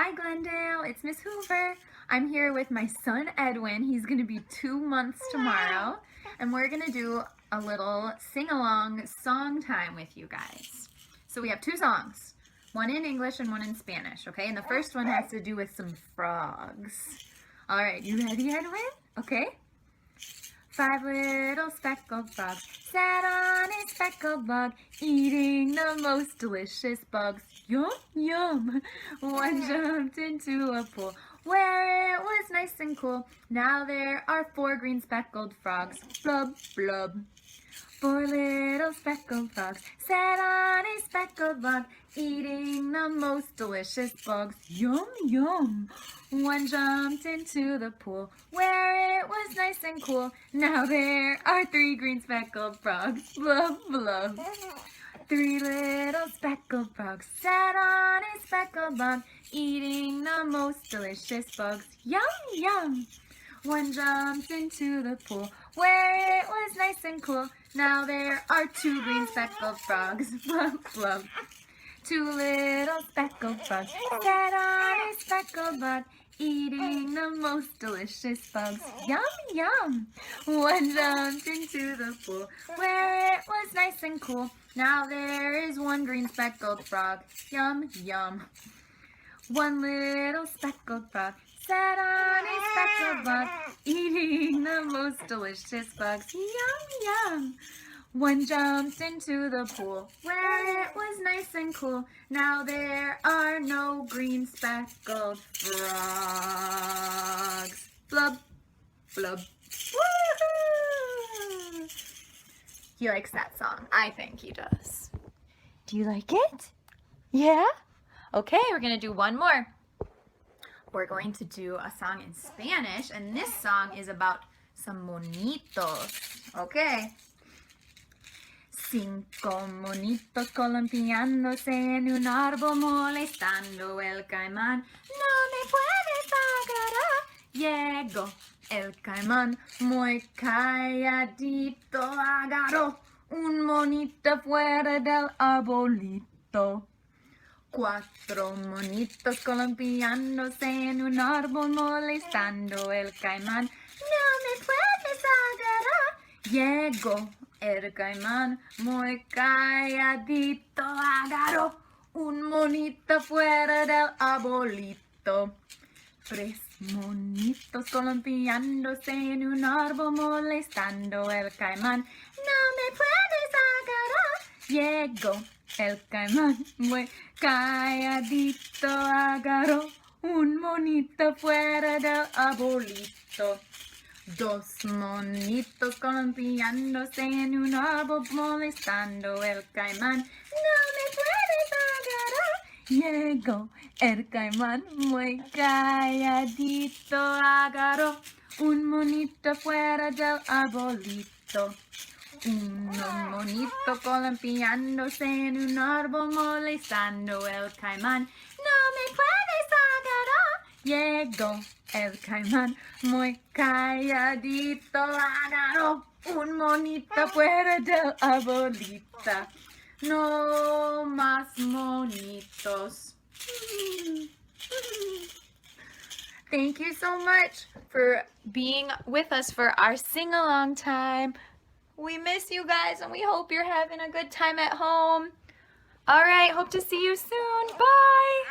Hi Glendale, it's Miss Hoover. I'm here with my son Edwin. He's going to be 2 months tomorrow, and we're going to do a little sing-along song time with you guys. So we have 2 songs, one in English and one in Spanish, okay? And the first one has to do with some frogs. All right, you ready, Edwin? Okay. 5 little speckled frogs sat on a speckled log, eating the most delicious bugs. Yum, yum. One jumped into a pool where it was nice and cool. Now there are 4 green speckled frogs. Blub, blub. 4 little speckled frogs sat on a speckled log, eating the most delicious bugs. Yum, yum. One jumped into the pool where it was nice and cool. Now there are 3 green speckled frogs. Blub, blub. 3 little speckled frogs sat on a speckled log, eating the most delicious bugs. Yum, yum. One jumped into the pool where it was nice and cool. Now there are 2 green speckled frogs. Blub, blub. 2 little speckled frogs sat on a speckled log, eating the most delicious bugs. Yum, yum. One jumped into the pool where it was nice and cool. Now there is 1 green speckled frog. Yum, yum. 1 little speckled frog sat on a speckled log, eating the most delicious bugs. Yum, yum. One jumped into the pool where it was nice and cool. Now there are no green speckled frogs. Blub, blub. Woohoo! He likes that song. I think he does. Do you like it? Yeah? Okay, we're going to do one more. We're going to do a song in Spanish, and this song is about some monitos. Okay. 5 monitos columpiándose en un árbol molestando el caimán. No me puedes agarrar. Llegó el caimán muy calladito, agarró un monito fuera del arbolito. 4 monitos columpiándose en un árbol molestando el caimán. No me puedes agarrar. Llegó el caimán muy calladito, agarró un monito fuera del arbolito. 3 monitos columpiándose en un árbol molestando el caimán. No me puedes agarrar. Llegó el caimán muy calladito, agarró un monito fuera del arbolito. 2 monitos columpiándose en un árbol molestando el caimán. No me puedes agarrar. Llegó el caimán muy calladito, agarró un monito fuera del arbolito. 1 monito columpiándose en un árbol molestando el caimán. No me puedes agarrar. Llegó el caimán muy calladito, agarró un monito fuera del arbolito. No más monitos. Thank you so much for being with us for our sing-along time. We miss you guys, and we hope you're having a good time at home. All right, hope to see you soon. Bye.